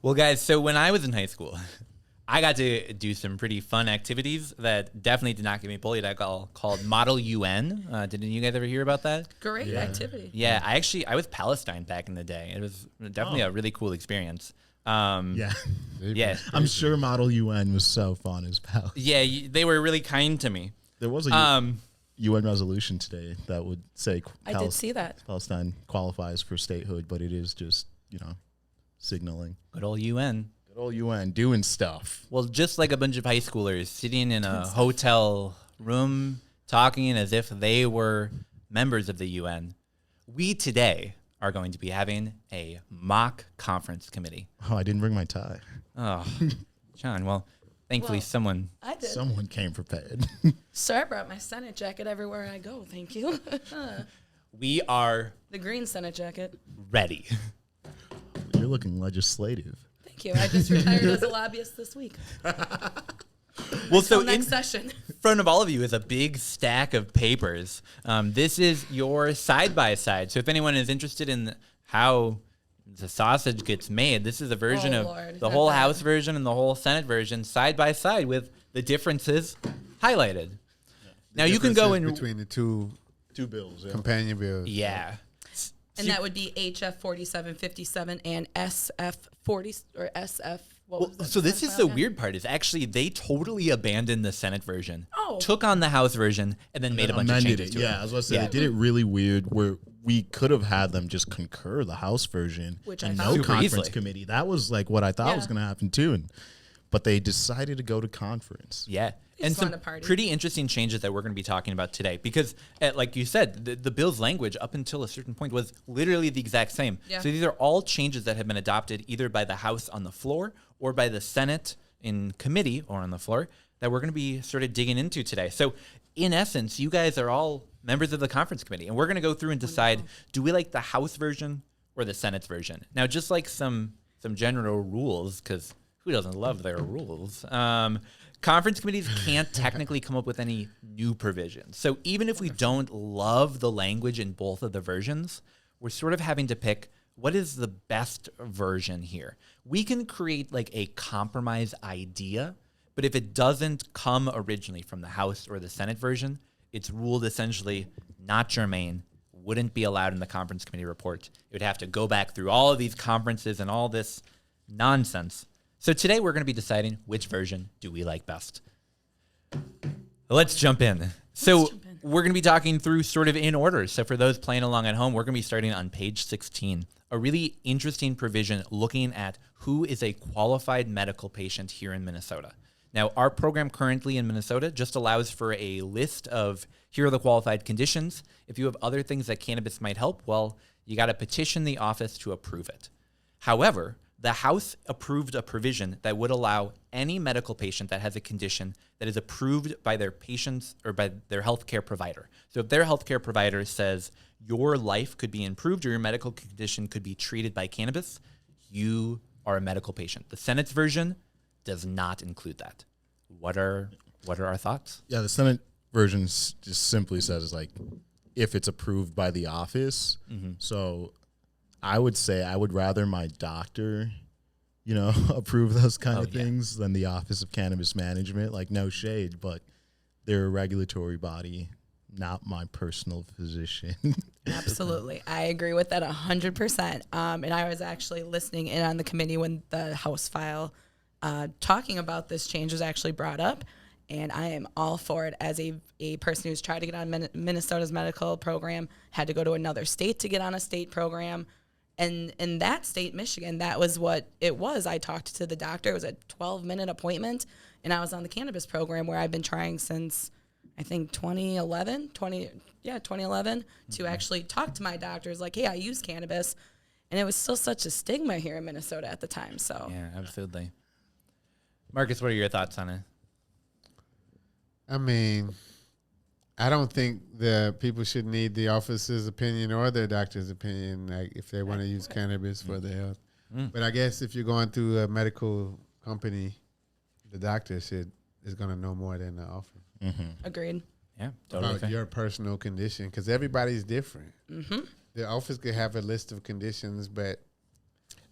Well, guys, so when I was in high school, I got to do some pretty fun activities that definitely did not get me bullied. I got called Model UN. Did you guys ever hear about that? Great activity. Yeah, I was Palestine back in the day. It was definitely a really cool experience. Yeah. I'm sure Model UN was so fun as pal. Yeah, they were really kind to me. There was a UN resolution today that would say I did see that. Palestine qualifies for statehood, but it is just, signaling. Good old UN. Good old UN doing stuff. Well, just like a bunch of high schoolers sitting in a hotel room talking as if they were members of the UN, we today are going to be having a mock conference committee. Oh, I didn't bring my tie. Oh, John, well, thankfully someone came prepared. So I brought my Senate jacket everywhere I go. Thank you. We are the green Senate jacket. Ready. You're looking legislative. Thank you. I just retired as a lobbyist this week. Well, so next session. In front of all of you is a big stack of papers. This is your side-by-side. So if anyone is interested in how the sausage gets made, this is a version of the whole House version and the whole Senate version side-by-side with the differences highlighted. Now you can go in between the two bills, companion bills. Yeah. And that would be HF 4757 and SF 40 or SF. So this is the weird part is actually they totally abandoned the Senate version, Oh. took on the House version, and then made a bunch of changes to it. Yeah, I was going to say, they did it really weird where we could have had them just concur the House version and no conference committee. That was like what I thought was going to happen too. But they decided to go to conference. Yeah. And some pretty interesting changes that we're going to be talking about today because, like you said, the bill's language up until a certain point was literally the exact same. Yeah. So these are all changes that have been adopted either by the House on the floor or by the Senate in committee or on the floor that we're going to be sort of digging into today. So in essence, you guys are all members of the conference committee, and we're going to go through and decide, do we like the House version or the Senate's version? Now, just like some general rules, because who doesn't love their rules? Conference committees can't technically come up with any new provisions. So even if we don't love the language in both of the versions, we're sort of having to pick what is the best version here. We can create like a compromise idea, but if it doesn't come originally from the House or the Senate version, it's ruled essentially not germane, wouldn't be allowed in the conference committee report. It would have to go back through all of these conferences and all this nonsense. So today we're going to be deciding which version do we like best. Let's jump in. So we're going to be talking through sort of in order. So for those playing along at home, we're going to be starting on page 16, a really interesting provision looking at who is a qualified medical patient here in Minnesota. Now, our program currently in Minnesota just allows for a list of here are the qualified conditions. If you have other things that cannabis might help, well, you got to petition the office to approve it. However, the House approved a provision that would allow any medical patient that has a condition that is approved by their patients or by their healthcare provider. So if their healthcare provider says your life could be improved or your medical condition could be treated by cannabis, you are a medical patient. The Senate's version does not include that. What are our thoughts? Yeah, the Senate version just simply says like if it's approved by the office. Mm-hmm. So I would say I would rather my doctor, approve those kind of things than the Office of Cannabis Management. Like, no shade, but they're a regulatory body, not my personal physician. Absolutely. I agree with that 100%. And I was actually listening in on the committee when the House file talking about this change was actually brought up. And I am all for it as a person who's tried to get on Minnesota's medical program, had to go to another state to get on a state program. And in that state, Michigan, that was what it was. I talked to the doctor. It was a 12-minute appointment, and I was on the cannabis program where I've been trying since, I think, 2011 to actually talk to my doctors like, hey, I use cannabis. And it was still such a stigma here in Minnesota at the time. So yeah, absolutely. Marcus, what are your thoughts on it? I mean, I don't think the people should need the officer's opinion or their doctor's opinion, like if they want to use cannabis for their health. But I guess if you're going through a medical company, the doctor is going to know more than the officer. Mm-hmm. Agreed. Yeah, totally. About your personal condition, because everybody's different. Mm-hmm. The office could have a list of conditions, but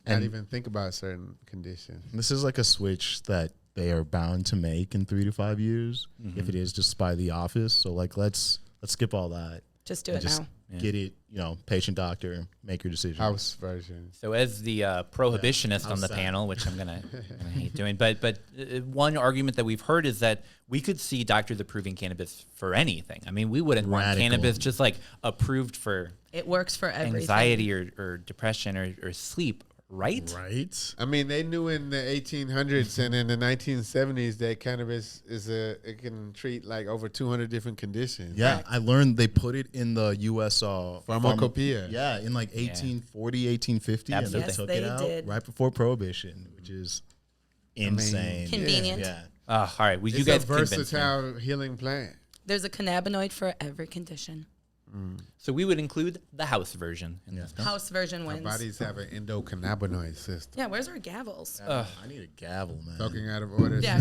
not even think about certain conditions. This is like a switch that they are bound to make in 3 to 5 years if it is just by the office. So like let's skip all that. Just do it now. Get it, patient, doctor, make your decision. House version. So as the prohibitionist on the panel, which I'm gonna hate doing, but one argument that we've heard is that we could see doctors approving cannabis for anything. I mean, we wouldn't want cannabis just like approved for It works for everything. anxiety or depression or sleep, right? Right. I mean, they knew in the 1800s and in the 1970s that cannabis it can treat like over 200 different conditions. Yeah, I learned they put it in the U.S. Pharmacopoeia. In like 1840, 1850, Absolutely. and they Yes, took they it out did. right before Prohibition, which is insane. Convenient. Yeah. All right. Well, you It's guys a convinced me. versatile healing plant. There's a cannabinoid for every condition. So we would include the house version in this. House version Our wins. bodies have an endocannabinoid system. Yeah, where's our gavels? I need a gavel, man. Talking out of order. Yeah.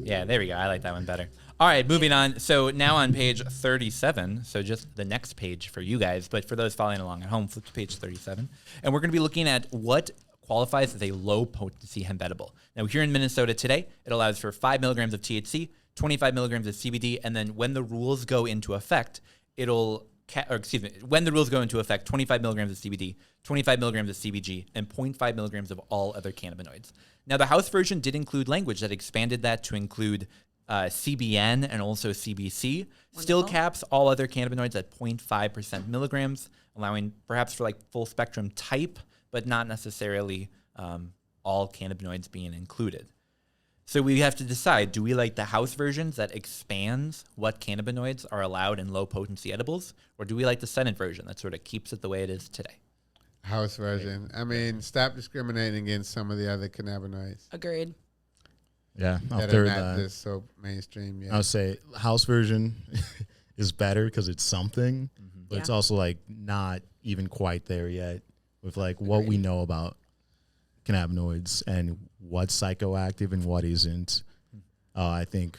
Yeah, there we go. I like that one better. All right, moving on. So now on page 37, so just the next page for you guys, but for those following along at home, flip to page 37. And we're going to be looking at what qualifies as a low potency hemp edible. Now here in Minnesota today, it allows for 5 milligrams of THC, 25 milligrams of CBD, and then when the rules go into effect, when the rules go into effect, 25 milligrams of CBD, 25 milligrams of CBG, and 0.5 milligrams of all other cannabinoids. Now, the House version did include language that expanded that to include CBN and also CBC. Still Wonderful. caps all other cannabinoids at 0.5% milligrams, allowing perhaps for like full spectrum type, but not necessarily all cannabinoids being included. So we have to decide, do we like the House versions that expands what cannabinoids are allowed in low potency edibles, or do we like the Senate version that sort of keeps it the way it is today? House version. I mean, stop discriminating against some of the other cannabinoids Agreed. Yeah, I'll that are third not that. this so mainstream yet. I'll say House version is better because it's something, but it's Yeah. also like not even quite there yet with like what we know about cannabinoids and what's psychoactive and what isn't. I think,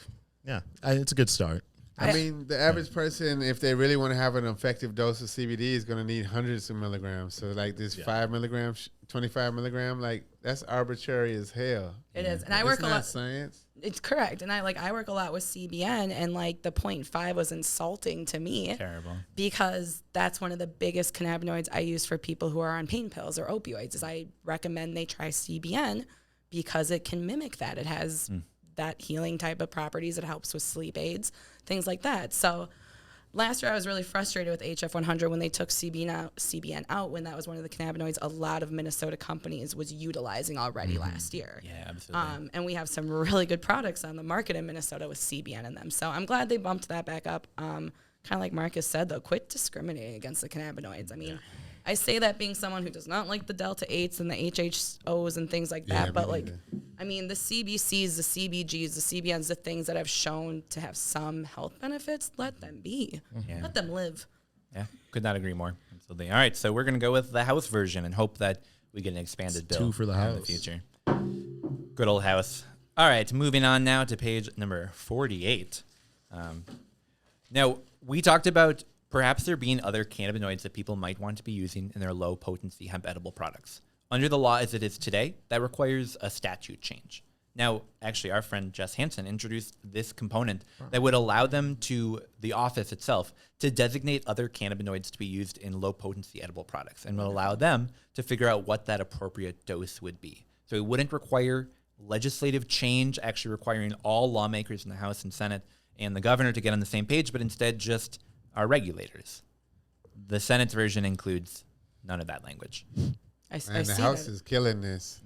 it's a good start. I mean, the average person, if they really want to have an effective dose of CBD, is going to need hundreds of milligrams. So, like this 5 milligrams, 25 milligram, like that's arbitrary as hell. It is. And I It's work a not lot. science. It's correct. And I work a lot with CBN, and like the 0.5 was insulting to me Terrible. because that's one of the biggest cannabinoids I use for people who are on pain pills or opioids. Is I recommend they try CBN because it can mimic that. It has that healing type of properties. It helps with sleep aids, things like that. So last year I was really frustrated with HF 100 when they took CBN out when that was one of the cannabinoids a lot of Minnesota companies was utilizing already last year. Yeah, absolutely. And we have some really good products on the market in Minnesota with CBN in them. So I'm glad they bumped that back up. Kind of like Marcus said, though, quit discriminating against the cannabinoids. I mean, I say that being someone who does not like the Delta 8s and the HHOs and things like that. Yeah, But me like, neither. I mean, the CBCs, the CBGs, the CBNs, the things that have shown to have some health benefits, let them be. Yeah. Let them live. Yeah, could not agree more. Absolutely. All right, so we're going to go with the House version and hope that we get an expanded bill 2 for the in the House. future. Good old House. All right, moving on now to page number 48. Now, we talked about perhaps there being other cannabinoids that people might want to be using in their low potency hemp edible products. Under the law as it is today, that requires a statute change. Now, actually, our friend Jess Hansen introduced this component that would allow them to, the office itself, to designate other cannabinoids to be used in low potency edible products and would allow them to figure out what that appropriate dose would be. So it wouldn't require legislative change, actually requiring all lawmakers in the House and Senate and the governor to get on the same page, but instead just our regulators. The Senate's version includes none of that language. I And the see House that. is killing this.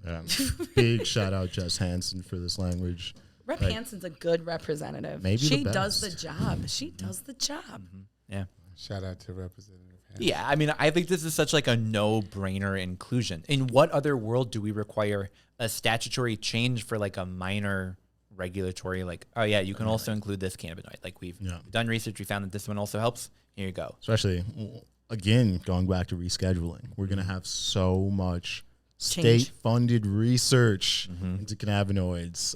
Big shout out Jess Hansen for this language. Rep Like, Hansen's a good representative. maybe the she does the best. job. She does the job. Yeah. Shout out to Representative Hansen. Yeah, I mean, I think this is such like a no-brainer inclusion. In what other world do we require a statutory change for like a minor regulatory, like, oh yeah, you can also include this cannabinoid. Like we've done research, we found that this one also helps. Here you go. Especially, again, going back to rescheduling. We're going to have so much Change. state-funded research into cannabinoids.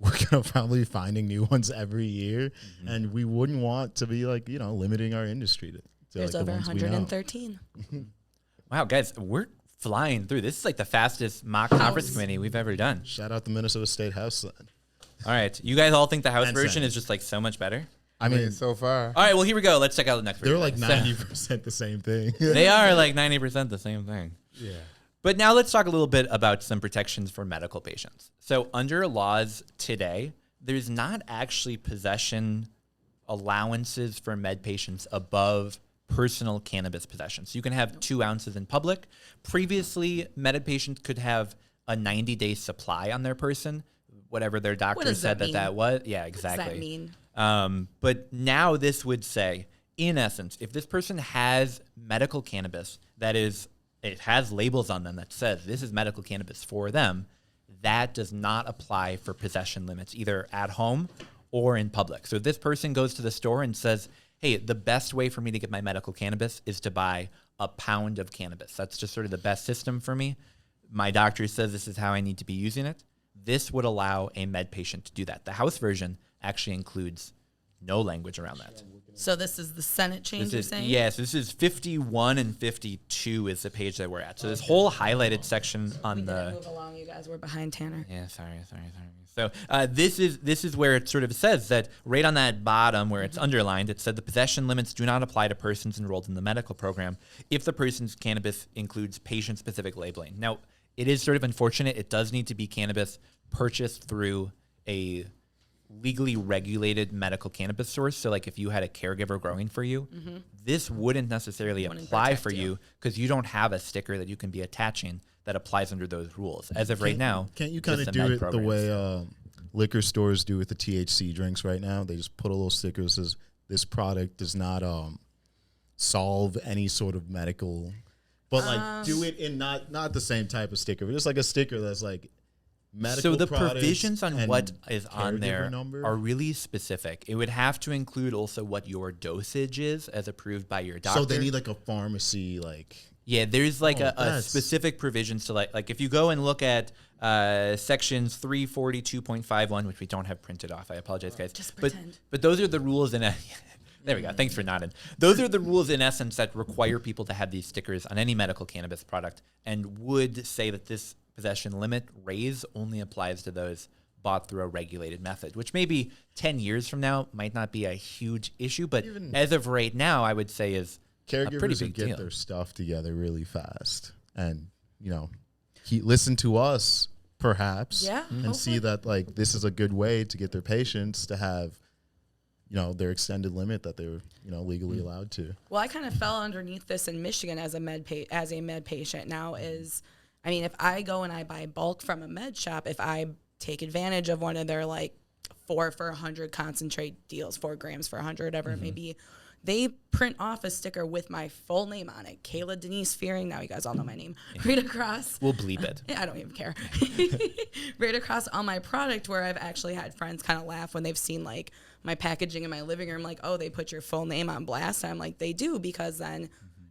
We're going to probably be finding new ones every year, and we wouldn't want to be like, limiting our industry to There's like over the ones we know. 113. Wow, guys, we're flying through. This is like the fastest mock conference committee we've ever done. Shout out the Minnesota State House then. All right. You guys all think the House And version Senate. is just like so much better? I mean, so far. All right. Well, here we go. Let's check out the next they're version. like So- 90% the same thing. They are like 90% the same thing. Yeah. But now let's talk a little bit about some protections for medical patients. So under laws today, there's not actually possession allowances for med patients above personal cannabis possession. So you can have 2 ounces in public. Previously, med patients could have a 90-day supply on their person, whatever their doctor does said that mean? that was. Yeah, What does exactly. that mean? But now this would say, in essence, if this person has medical cannabis, that is, it has labels on them that says this is medical cannabis for them, that does not apply for possession limits, either at home or in public. So if this person goes to the store and says, hey, the best way for me to get my medical cannabis is to buy a pound of cannabis. That's just sort of the best system for me. My doctor says this is how I need to be using it. This would allow a med patient to do that. The House version actually includes no language around that. So this is the Senate change, you're saying? Yes, this is 51 and 52 is the page that we're at. So this whole highlighted section on We didn't the... move along, you guys were behind Tanner. Yeah, sorry. So this is where it sort of says that right on that bottom where it's underlined, it said the possession limits do not apply to persons enrolled in the medical program if the person's cannabis includes patient-specific labeling. Now, it is sort of unfortunate. It does need to be cannabis purchased through a legally regulated medical cannabis source. So like if you had a caregiver growing for you, this wouldn't necessarily apply protect for you because you don't have a sticker that you can be attaching that applies under those rules. As of right now, Can't you kind just of the do med it the programs. way liquor stores do with the THC drinks right now? They just put a little sticker that says this product does not solve any sort of medical, but like do it in not the same type of sticker, but just like a sticker that's like medical. So the products provisions on and what is on caregiver there number. are really specific. It would have to include also what your dosage is as approved by your doctor. So they need like a pharmacy, like Yeah, there's like a that's- specific provisions to like if you go and look at sections 342.51, which we don't have printed off. I apologize, guys. Just but pretend. but those are the rules in there we go. Thanks for nodding. Those are the rules in essence that require people to have these stickers on any medical cannabis product and would say that this possession limit raise only applies to those bought through a regulated method, which maybe 10 years from now might not be a huge issue, but as of right now, I would say is a pretty caregivers who big get deal. their stuff together really fast and listen to us perhaps Yeah, and see that like this is a good way to get their patients to have their extended limit that they're legally allowed to. Well, I kind of fell underneath this in Michigan as a med patient. Now if I go and I buy bulk from a med shop, if I take advantage of one of their like 4 for 100 concentrate deals, 4 grams for 100, whatever it may be, they print off a sticker with my full name on it. Kayla Denise Fearing. Now you guys all know my name. Right across. We'll bleep it. Yeah, I don't even care. Right across on my product, where I've actually had friends kind of laugh when they've seen like my packaging in my living room, like, oh, they put your full name on blast. And I'm like, they do, because then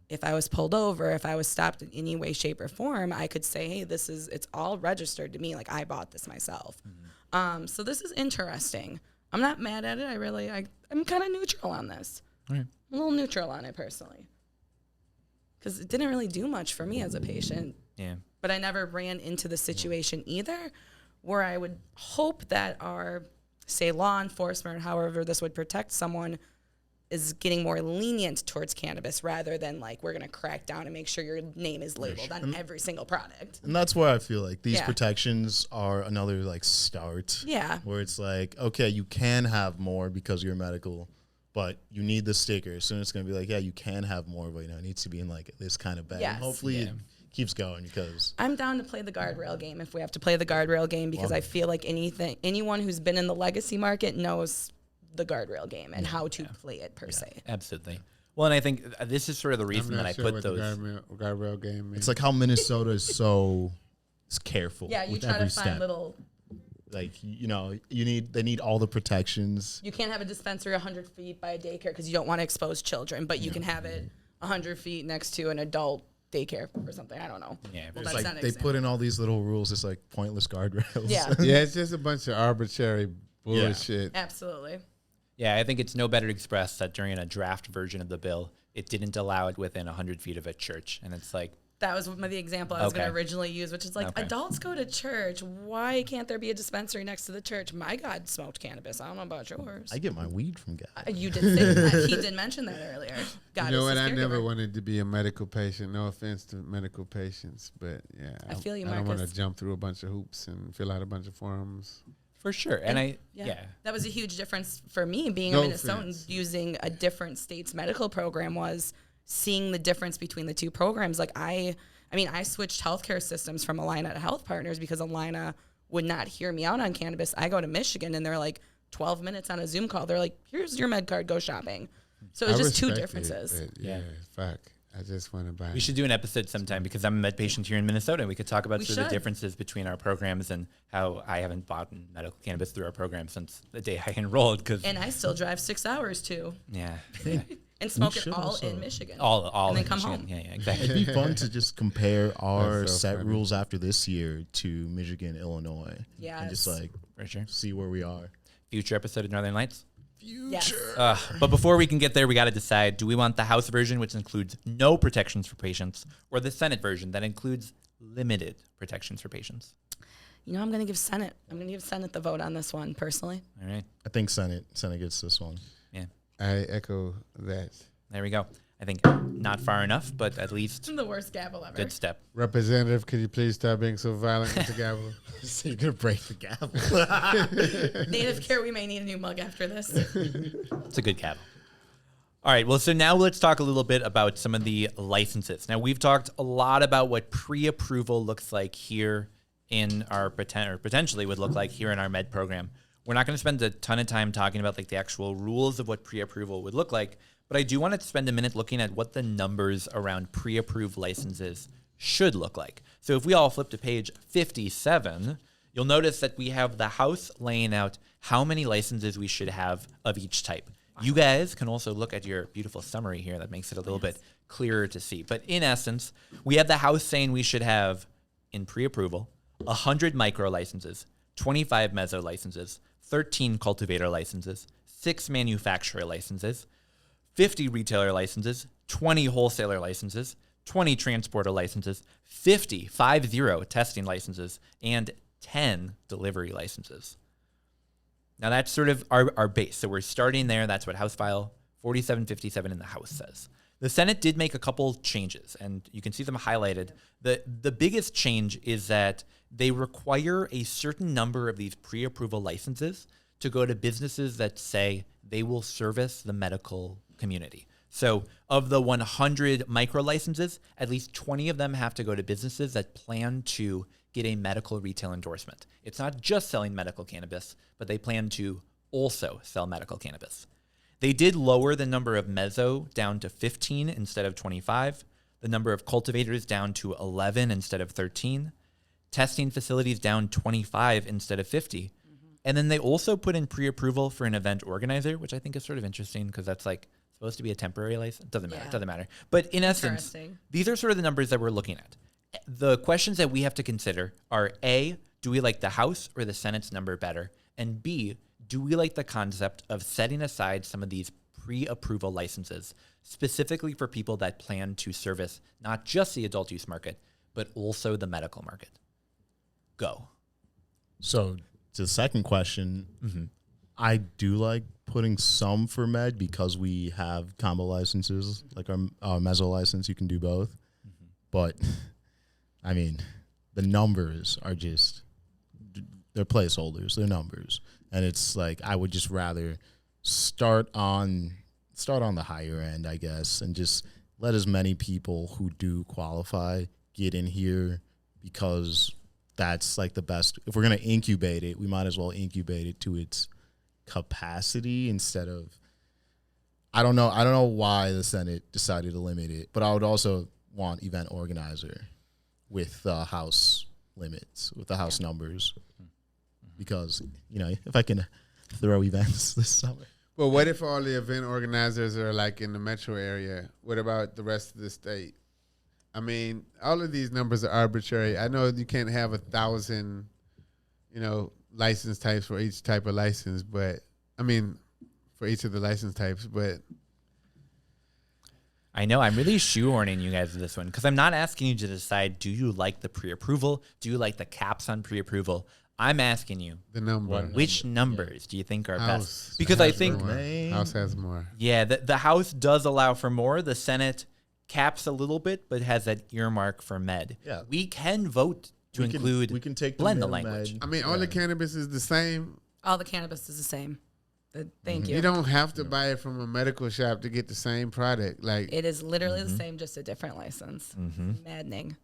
if I was pulled over, if I was stopped in any way, shape, or form, I could say, hey, it's all registered to me. Like, I bought this myself. So this is interesting. I'm not mad at it. I'm kind of neutral on this. Right. I'm a little neutral on it personally, because it didn't really do much for me as a patient. Yeah. But I never ran into the situation either where I would hope that our, say, law enforcement, however this would protect someone, is getting more lenient towards cannabis rather than like we're going to crack down and make sure your name is labeled on every single product. And that's where I feel like these Yeah. protections are another like start. Yeah. Where it's like, okay, you can have more because you're medical, but you need the sticker. Soon it's going to be like, yeah, you can have more, but it needs to be in like this kind of bag. Yes. Hopefully it keeps going because I'm down to play the guardrail game if we have to play the guardrail game, because I feel like anyone who's been in the legacy market knows the guardrail game and how to play it per se. Absolutely. Well, and I think this is sort of the I'm reason not that I sure put what those. the guardrail game means. it's like how Minnesota is so careful Yeah, you with try every to find step. little. Like, they need all the protections. You can't have a dispensary 100 feet by a daycare because you don't want to expose children, but you can have it 100 feet next to an adult daycare or something. I don't know. Yeah, Well, It's that's like not an they example. put in all these little rules. It's like pointless guardrails. Yeah, Yeah, it's just a bunch of arbitrary bullshit. absolutely. Yeah, I think it's no better expressed that during a draft version of the bill, it didn't allow it within 100 feet of a church. And it's like, That was the example I was going Okay. to originally use, which is like, Okay. adults go to church. Why can't there be a dispensary next to the church? My God smoked cannabis. I don't know about yours. I get my weed from God. You did say that. He did mention that earlier. God You know is what? his I never caregiver. wanted to be a medical patient. No offense to medical patients, but yeah, I feel you, I don't want Marcus. to jump through a bunch of hoops and fill out a bunch of forms. For sure. And yeah. That was a huge difference for me being No a Minnesotan offense. using a different state's medical program was seeing the difference between the two programs. Like I switched healthcare systems from Alina to Health Partners because Alina would not hear me out on cannabis. I go to Michigan and they're like 12 minutes on a Zoom call. They're like, here's your med card, go shopping. So it's I just two respect it, differences. but yeah, fuck. I just want to buy. We should do an episode sometime because I'm a med patient here in Minnesota. And we could talk about We sort of the should. differences between our programs and how I haven't bought medical cannabis through our program since the day I enrolled. Cause And I still drive 6 hours too yeah, and smoke it should all also. in Michigan. all and then in come Michigan. home. Yeah, exactly. It'd be fun to just compare our That's so set funny. rules after this year to Michigan, Illinois. And just Yes. like For sure. see where we are. Future episode of Northern Lights. Yes. But before we can get there, we got to decide: do we want the House version, which includes no protections for patients, or the Senate version that includes limited protections for patients? You know, I'm going to give Senate. I'm going to give Senate the vote on this one personally. All right. I think Senate gets this one. Yeah. I echo that. There we go. I think not far enough, but at least It's the worst gavel ever. good step. Representative, could you please stop being so violent with the gavel? So you're gonna break the gavel. Native Care, we may need a new mug after this. It's a good cap. All right. Well, so now let's talk a little bit about some of the licenses. Now, we've talked a lot about what pre-approval looks like here in our potentially would look like here in our med program. We're not going to spend a ton of time talking about like the actual rules of what pre-approval would look like, but I do want to spend a minute looking at what the numbers around pre-approved licenses should look like. So if we all flip to page 57, you'll notice that we have the House laying out how many licenses we should have of each type. You guys can also look at your beautiful summary here that makes it a little bit clearer to see. But in essence, we have the House saying we should have, in pre-approval, 100 micro licenses, 25 meso licenses, 13 cultivator licenses, 6 manufacturer licenses, 50 retailer licenses, 20 wholesaler licenses, 20 transporter licenses, 50 testing licenses, and 10 delivery licenses. Now that's sort of our base. So we're starting there. That's what House File 4757 in the House says. The Senate did make a couple changes, and you can see them highlighted. The biggest change is that they require a certain number of these pre-approval licenses to go to businesses that say they will service the medical community. So of the 100 micro licenses, at least 20 of them have to go to businesses that plan to get a medical retail endorsement. It's not just selling medical cannabis, but they plan to also sell medical cannabis. They did lower the number of meso down to 15 instead of 25, the number of cultivators down to 11 instead of 13, testing facilities down 25 instead of 50. And then they also put in pre-approval for an event organizer, which I think is sort of interesting because that's like supposed to be a temporary license. Doesn't matter. Yeah. Doesn't matter. But in essence, Interesting. these are sort of the numbers that we're looking at. The questions that we have to consider are A, do we like the House or the Senate's number better? And B, do we like the concept of setting aside some of these pre-approval licenses specifically for people that plan to service not just the adult use market, but also the medical market? Go. So to the second question, I do like putting some for med because we have combo licenses, like our meso license, you can do both. But I mean, the numbers are just, they're placeholders, they're numbers. And it's like, I would just rather start on the higher end, I guess, and just let as many people who do qualify get in here because that's like the best. If we're going to incubate it, we might as well incubate it to its capacity instead of, I don't know why the Senate decided to limit it, but I would also want event organizer with the House limits, with the House numbers, because, you know, if I can throw events this summer. Well, what if all the event organizers are like in the metro area? What about the rest of the state? I mean, all of these numbers are arbitrary. I know you can't have 1,000, license types for each type of license, but I mean, for each of the license types, but I know. I'm really shoehorning you guys to this one because I'm not asking you to decide, do you like the pre-approval? Do you like the caps on pre-approval? I'm asking you, The number. which numbers do you think are House best? Because I has think, more. House has more. yeah, the House does allow for more. The Senate caps a little bit, but has that earmark for med. Yeah. We can vote to include, we can take blend the med. language. I mean, all the cannabis is the same. All the cannabis is the same. Thank you. You don't have to buy it from a medical shop to get the same product. Like, It is literally the same, just a different license. Maddening.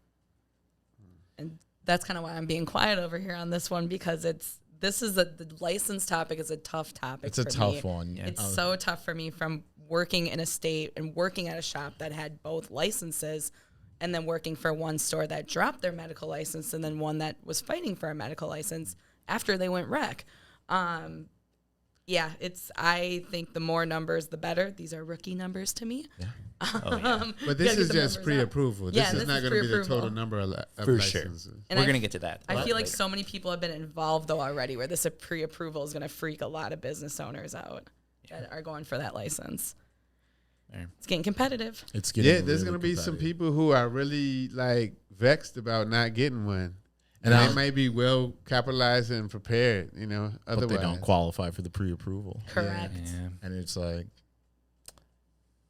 And that's kind of why I'm being quiet over here on this one, because the license topic is a tough topic. It's a for tough me. one. Yeah. It's so tough for me from working in a state and working at a shop that had both licenses, and then working for one store that dropped their medical license, and then one that was fighting for a medical license after they went rec. Yeah, I think the more numbers, the better. These are rookie numbers to me. Yeah. but this gotta is get the just numbers pre-approval. Yeah, This is this not is going to be the pre-approval. total number of For sure. licenses. And We're going to get to that. I feel like later. so many people have been involved though already, where this pre-approval is going to freak a lot of business owners out that are going for that license. There. It's getting competitive. It's getting Yeah, there's really going to be some competitive. people who are really like vexed about not getting one. And And they may be well capitalized and prepared, you know, but otherwise. they don't qualify for the pre-approval. Correct. Yeah. And it's like,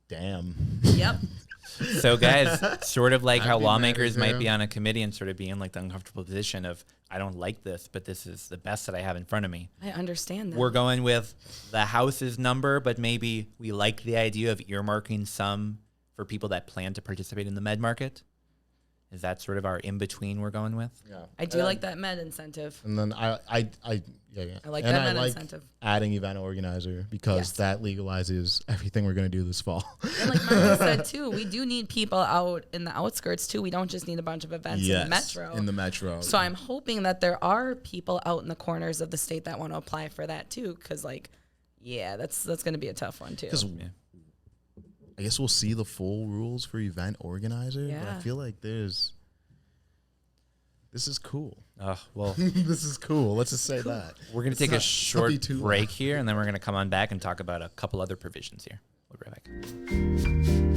damn. Yep. So, guys, sort of like I'd how be mad lawmakers as might hell. be on a committee and sort of be in like the uncomfortable position of, I don't like this, but this is the best that I have in front of me. I understand that. We're going with the House's number, but maybe we like the idea of earmarking some for people that plan to participate in the med market. Is that sort of our in-between we're going with? Yeah. I do like that med incentive. And then I I like and that I med like incentive. adding event organizer because Yes. that legalizes everything we're going to do this fall. And like Martha said too, we do need people out in the outskirts too. We don't just need a bunch of events in the metro. In the metro. So I'm hoping that there are people out in the corners of the state that want to apply for that too, because that's going to be a tough one too. Because I guess we'll see the full rules for event organizer. But I Yeah. feel like this is cool. Well, This is cool. Let's just say that. we're going to take a not short be too break long. here, and then we're going to come on back and talk about a couple other provisions here. We'll be right back.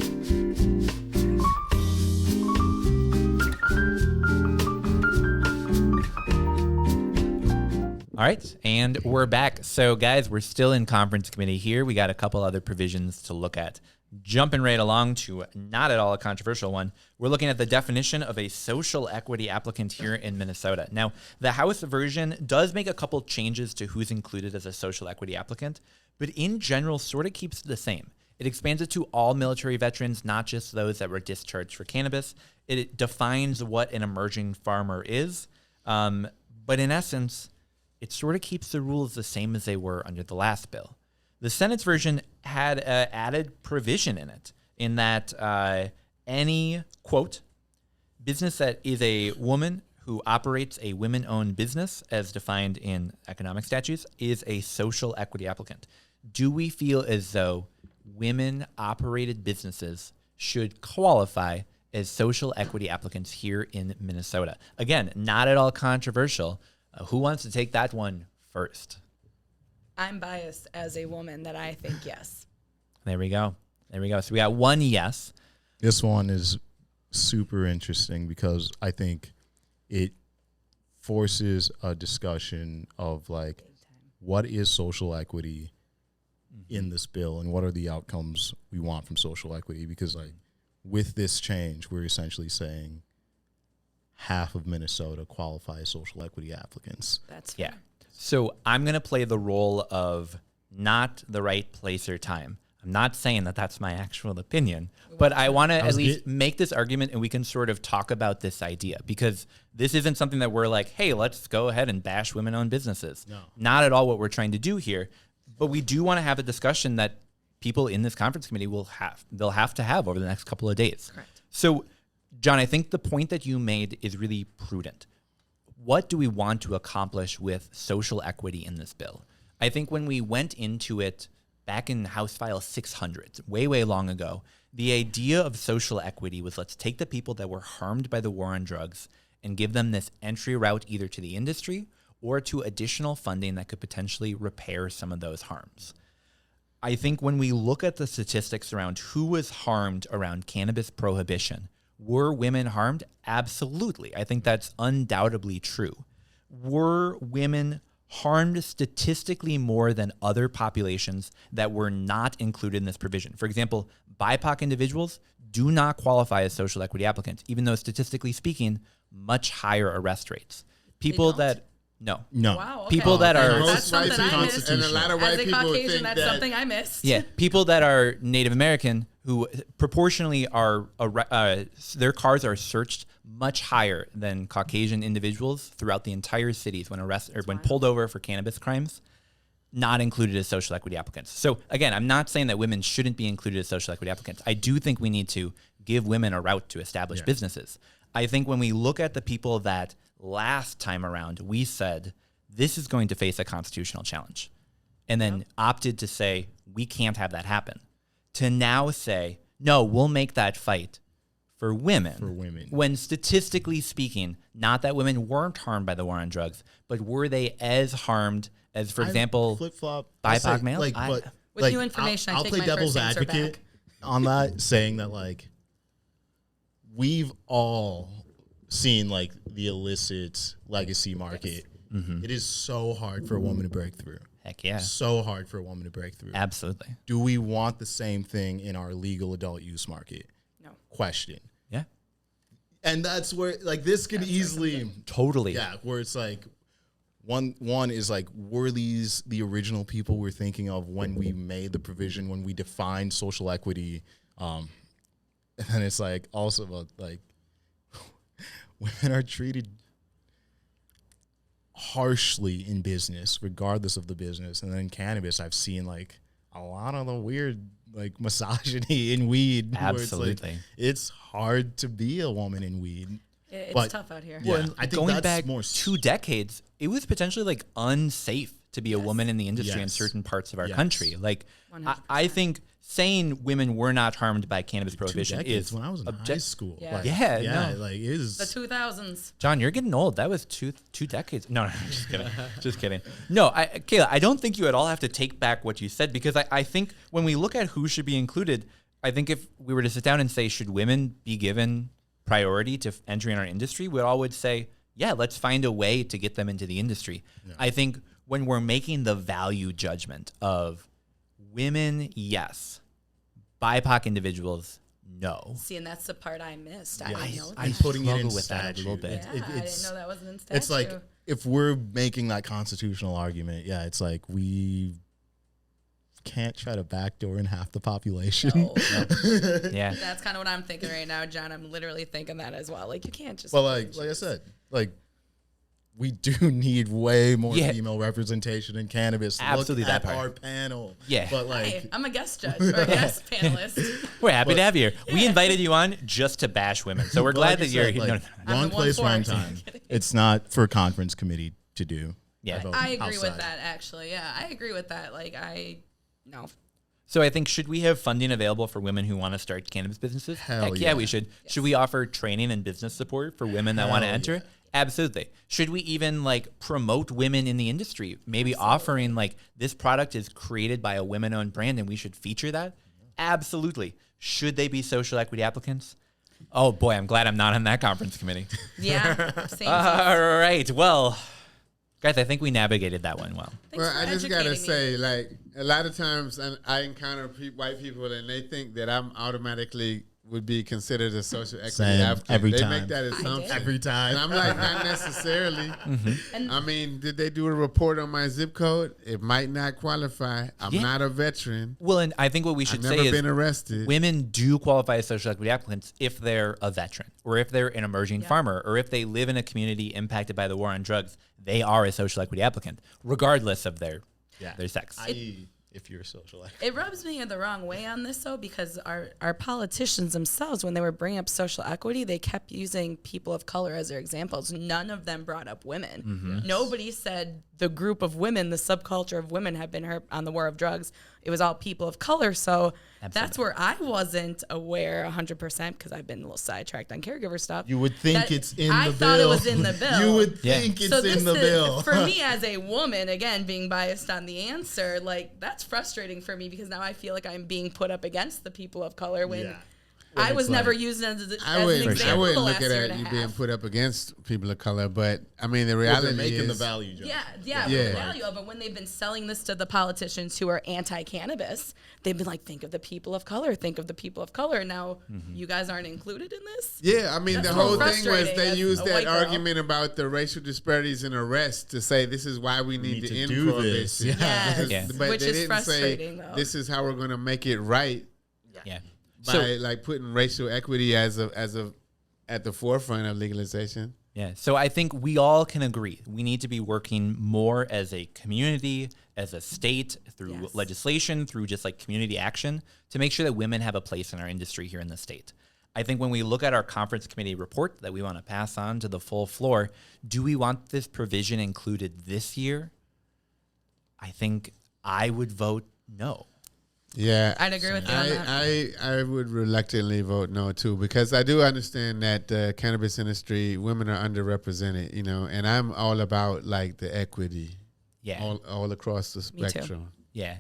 All right, and we're back. So, guys, we're still in conference committee here. We got a couple other provisions to look at. Jumping right along to not at all a controversial one, we're looking at the definition of a social equity applicant here in Minnesota. Now, the House version does make a couple changes to who's included as a social equity applicant, but in general sort of keeps it the same. It expands it to all military veterans, not just those that were discharged for cannabis. It defines what an emerging farmer is, but in essence, it sort of keeps the rules the same as they were under the last bill. The Senate's version had an added provision in it, in that any, quote, business that is a woman who operates a women-owned business, as defined in economic statutes, is a social equity applicant. Do we feel as though women-operated businesses should qualify as social equity applicants here in Minnesota? Again, not at all controversial. Who wants to take that one first? I'm biased as a woman that I think yes. There we go. So we got one yes. This one is super interesting because I think it forces a discussion of like what is social equity in this bill and what are the outcomes we want from social equity, because like with this change we're essentially saying half of Minnesota qualify as social equity applicants. That's Yeah. fair. So I'm going to play the role of not the right place or time. I'm not saying that that's my actual opinion, but I want to at least make this argument and we can sort of talk about this idea, because this isn't something that we're like, hey, let's go ahead and bash women-owned businesses. No. Not at all what we're trying to do here, but we do want to have a discussion that people in this conference committee they'll have to have over the next couple of days. Correct. So, John, I think the point that you made is really prudent. What do we want to accomplish with social equity in this bill? I think when we went into it back in House File 600, way, way long ago, the idea of social equity was let's take the people that were harmed by the war on drugs and give them this entry route either to the industry or to additional funding that could potentially repair some of those harms. I think when we look at the statistics around who was harmed around cannabis prohibition, were women harmed? Absolutely. I think that's undoubtedly true. Were women harmed statistically more than other populations that were not included in this provision? For example, BIPOC individuals do not qualify as social equity applicants, even though statistically speaking, much higher arrest rates. People that no. Wow. Okay. People that are that's something I missed. and a lot of white As a people Caucasian, think that's that something I missed. yeah, people that are Native American who proportionally are their cars are searched much higher than Caucasian individuals throughout the entire cities when pulled over for cannabis crimes, not included as social equity applicants. So again, I'm not saying that women shouldn't be included as social equity applicants. I do think we need to give women a route to establish businesses. I think when we look at the people that last time around, we said this is going to face a constitutional challenge, and then opted to say we can't have that happen, to now say, no, we'll make that fight for women. For women. When statistically speaking, not that women weren't harmed by the war on drugs, but were they as harmed as, for example, flip-flop BIPOC male? With new information, I'll I take play my devil's first answer advocate back. on that, saying that like we've all seen like the illicit legacy market. It is so hard for a woman to break through. Heck yeah. So hard for a woman to break through. Absolutely. Do we want the same thing in our legal adult use market? No. Question. Yeah. And that's where like this could easily Totally. yeah, where it's like one is like, were these the original people we're thinking of when we made the provision, when we defined social equity? And then it's like also about like women are treated harshly in business, regardless of the business. And then in cannabis, I've seen like a lot of the weird like misogyny in weed. Absolutely. It's hard to be a woman in weed. It's tough out here. Yeah, Well, I think going that's back more 2 decades, it was potentially like unsafe to be a woman in the industry in Yes. certain parts of our Yes. country. Like, I think saying women were not harmed by cannabis prohibition is when I was in high school. Yeah. Like, Yeah, no. like it is. The 2000s. John, you're getting old. That was two decades. No, just kidding. Just kidding. No, Kayla, I don't think you at all have to take back what you said, because I think when we look at who should be included, I think if we were to sit down and say, should women be given priority to entering our industry, we all would say, yeah, let's find a way to get them into the industry. Yeah. I think when we're making the value judgment of women, yes, BIPOC individuals, no. See, and that's the part I missed. Yes. I didn't know that. I'm putting it in with that a statute. little bit. Yeah, I didn't know that wasn't in statute. It's like if we're making that constitutional argument, yeah, it's like we can't try to backdoor in half the population. No. Yeah. That's kind of what I'm thinking right now, John. I'm literally thinking that as well. Like, you can't just. But like I said, like we do need way more Yeah. female representation in cannabis. Absolutely, Look that at part. our panel. Yeah. But like Hey, I'm a guest judge or a guest panelist. We're happy to have you here. We invited you on just to bash women, so we're but glad like that I you're said, here. like, I'm wrong the place, one wrong for it. time. It's not for a conference committee to do. Yeah. vote I agree outside. with that, actually. Yeah, I agree with that. Like, no. So I think, should we have funding available for women who want to start cannabis businesses? Hell Heck yeah, yeah. we should. Yes. Should we offer training and business support for women that want to Hell enter? yeah. Absolutely. Should we even like promote women in the industry? Maybe offering like, this product is created by a women-owned brand and we should feature that? Absolutely. Should they be social equity applicants? Oh boy, I'm glad I'm not on that conference committee. Yeah. Same. All right. Well, guys, I think we navigated that one well. Thanks Well, for I just gotta educating me. say, like a lot of times, I encounter white people and they think that I'm automatically would be considered a social equity Same, applicant. every they time. make that assumption Every time. and I'm like, not necessarily. And I mean, did they do a report on my zip code? It might not qualify. I'm Yeah. not a veteran. Well, and I think what we should I've say never is been arrested. women do qualify as social equity applicants if they're a veteran, or if they're an emerging farmer, or if they live in a community impacted by the war on drugs. They are a social equity applicant, regardless of their sex. i.e., if you're a social equity. it rubs me the wrong way on this, though, because our politicians themselves, when they were bringing up social equity, they kept using people of color as their examples. None of them brought up women. Nobody said the group of women, the subculture of women have been hurt on the war of drugs. it was all people of color. So Absolutely. that's where I wasn't aware 100% because I've been a little sidetracked on caregiver stuff. You would think That- it's in the bill. I thought it was in the bill. You would Yeah. think So it's this in the is, bill. for me as a woman, again, being biased on the answer, like that's frustrating for me because now I feel like I'm being put up against the people of color when Yeah. I was it's never like- used as an I wouldn't example the look last at year it and a you half. being put up against people of color, but I mean the Well, reality they're making is the value jump. Yeah, Yeah. the value of it. When they've been selling this to the politicians who are anti-cannabis, they've been like, think of the people of color, think of the people of color. Now, you guys aren't included in this? Yeah, I mean, That's the a little whole thing was frustrating they as used a that white girl. argument about the racial disparities in arrests to say this is why we need need to to end do this. prohibition. Yeah. Yes, Yeah. But which they is didn't frustrating, say though. this is how we're going to make it right Yeah. by like putting racial equity as a at the forefront of legalization. Yeah. So I think we all can agree we need to be working more as a community, as a state, through Yes. legislation, through just like community action to make sure that women have a place in our industry here in the state. I think when we look at our conference committee report that we want to pass on to the full floor, do we want this provision included this year? I think I would vote no. Yeah, I'd agree with you on that. I would reluctantly vote no too because I do understand that the cannabis industry women are underrepresented, you know, and I'm all about like the equity, Yeah. all across the Me too. spectrum. Yeah.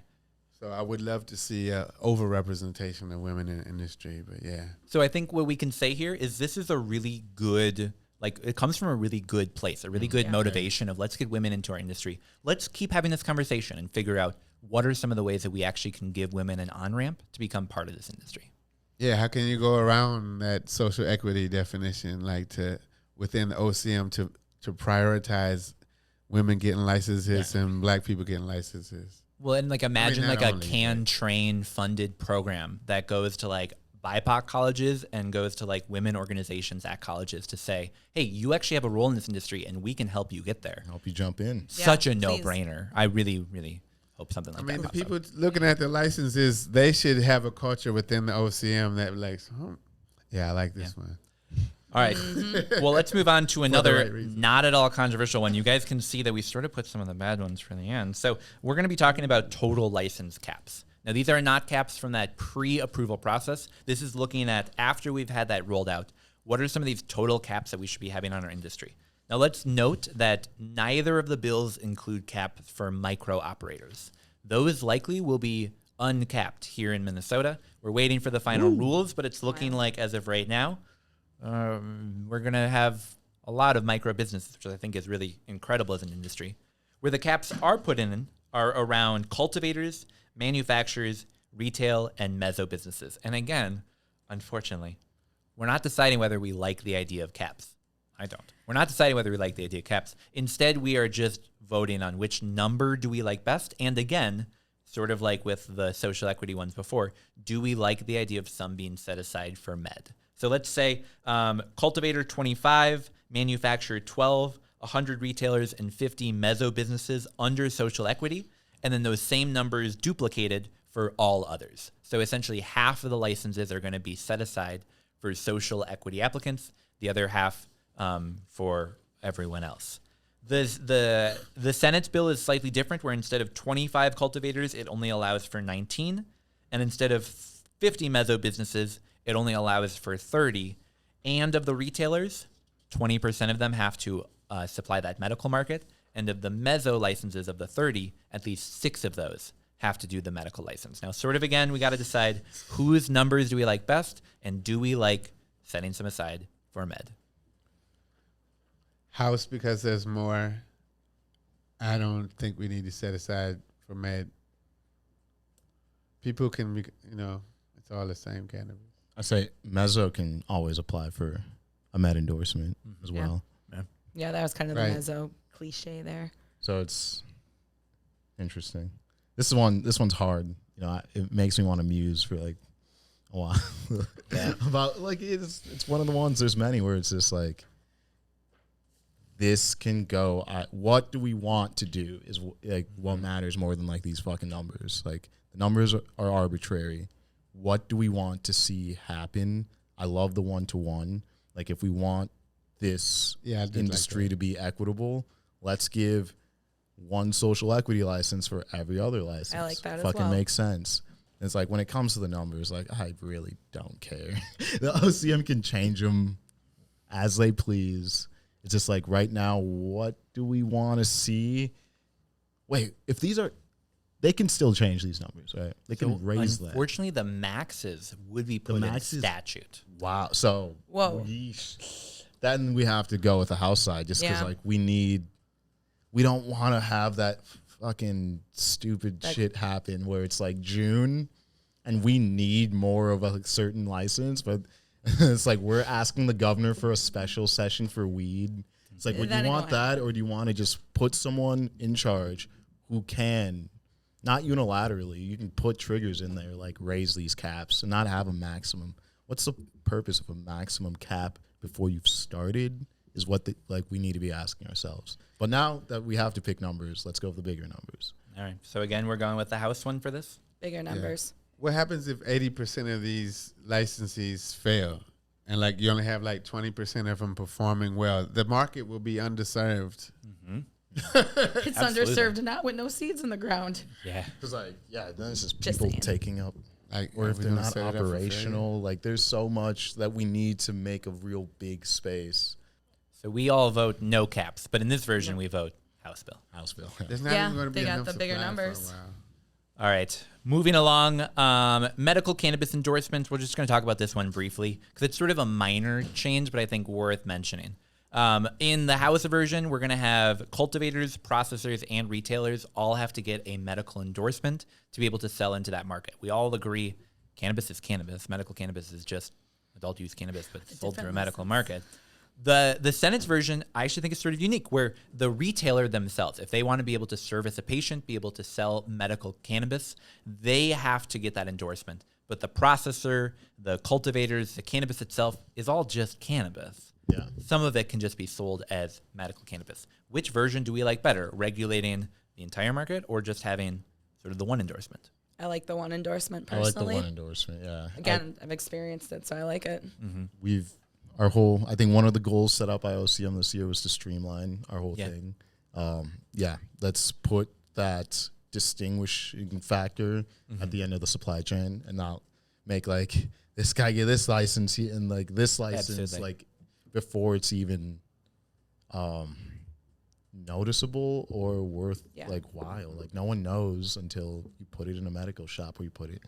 So I would love to see overrepresentation of women in the industry, but yeah. So I think what we can say here is this is a really good, like it comes from a really good place, a really good motivation of let's get women into our industry. Let's keep having this conversation and figure out what are some of the ways that we actually can give women an on-ramp to become part of this industry. Yeah, how can you go around that social equity definition, like to within the OCM to prioritize women getting licenses and black people getting licenses? Well, and like imagine not like a only, Can Train funded program that goes to like BIPOC colleges and goes to like women organizations at colleges to say, hey, you actually have a role in this industry and we can help you get there. Help you jump in. Yeah, Such a please. no-brainer. I really, really hope something like I mean, that the pops up. people looking at the licenses, they should have a culture within the OCM that like, yeah, I like this one. All right. Well, let's move on to another right reason. not at all controversial one. You guys can see that we sort of put some of the bad ones for the end. So we're going to be talking about total license caps. Now, these are not caps from that pre-approval process. This is looking at after we've had that rolled out. What are some of these total caps that we should be having on our industry? Now, let's note that neither of the bills include caps for micro operators. Those likely will be uncapped here in Minnesota. We're waiting for the final rules, but it's looking like as of right now, we're going to have a lot of micro businesses, which I think is really incredible as an industry. Where the caps are put in are around cultivators, manufacturers, retail, and mezzo businesses. And again, unfortunately, we're not deciding whether we like the idea of caps. I don't. We're not deciding whether we like the idea of caps. Instead, we are just voting on which number do we like best. And again, sort of like with the social equity ones before, do we like the idea of some being set aside for med? So let's say cultivator 25, manufacturer 12, 100 retailers, and 50 mezzo businesses under social equity, and then those same numbers duplicated for all others. So essentially half of the licenses are going to be set aside for social equity applicants, the other half for everyone else. The Senate's bill is slightly different, where instead of 25 cultivators, it only allows for 19, and instead of 50 mezzo businesses, it only allows for 30. And of the retailers, 20% of them have to supply that medical market. And of the mezzo licenses of the 30, at least 6 of those have to do the medical license. Now, sort of again, we got to decide whose numbers do we like best, and do we like setting some aside for med? House, because there's more. I don't think we need to set aside for med. People can be, it's all the same cannabis. I say mezzo can always apply for a med endorsement as well. Yeah, that was kind of Right. the mezzo cliche there. So it's interesting. This one's hard. It makes me want to muse for like a while. About like it's one of the ones. There's many where it's just like this can go. What do we want to do is like what matters more than like these fucking numbers. Like the numbers are arbitrary. What do we want to see happen? I love the 1-to-1. Like if we want this Yeah, I did like industry that. to be equitable, let's give one social equity license for every other license. I like that as Fucking well. makes sense. It's like when it comes to the numbers, like I really don't care. The OCM can change them as they please. It's just like right now, what do we want to see? Wait, if these are, they can still change these numbers, right? They can raise that. Unfortunately, the maxes would be put in maxes- statute. Wow. So, Whoa. Then we have to go with the house side just because, Yeah. like, we don't want to have that fucking stupid shit happen where it's like June and we need more of a certain license, but it's like we're asking the governor for a special session for weed. It's like, would That you ain't want gonna that, or do you want to just put someone in charge who can, not unilaterally, you can put triggers in there, like raise these caps and not have a maximum? What's the purpose of a maximum cap before you've started is what we need to be asking ourselves. But now that we have to pick numbers, let's go with the bigger numbers. All right. So again, we're going with the house one for this. Bigger numbers. What happens if 80% of these licensees fail? And like you only have like 20% of them performing well. The market will be underserved. It's underserved not with no seeds in the ground. Yeah. Because then it's just Just people saying. taking up, Like, or are if we they're gonna not set it up for failure? operational, like there's so much that we need to make a real big space. So we all vote no caps, but in this version, we vote House bill. House bill. There's not Yeah, even going to be they got enough the bigger supply for a numbers. while. All right. Moving along, medical cannabis endorsements. We're just going to talk about this one briefly because it's sort of a minor change, but I think worth mentioning. In the House version, we're going to have cultivators, processors, and retailers all have to get a medical endorsement to be able to sell into that market. We all agree cannabis is cannabis. Medical cannabis is just adult use cannabis, but it's sold through a medical market. The Senate's version, I actually think is sort of unique, where the retailer themselves, if they want to be able to service a patient, be able to sell medical cannabis, they have to get that endorsement. But the processor, the cultivators, the cannabis itself is all just cannabis. Yeah. Some of it can just be sold as medical cannabis. Which version do we like better, regulating the entire market or just having sort of the one endorsement? I like the one endorsement I like personally. the one endorsement. Yeah. Again, I've experienced it, so I like it. I think one of the goals set up by OCM this year was to streamline our whole thing. Let's put that distinguishing factor at the end of the supply chain and not make like this guy get this license and like this license Absolutely. like before it's even noticeable or worth like while. Like no one knows until you put it in a medical shop where you put it,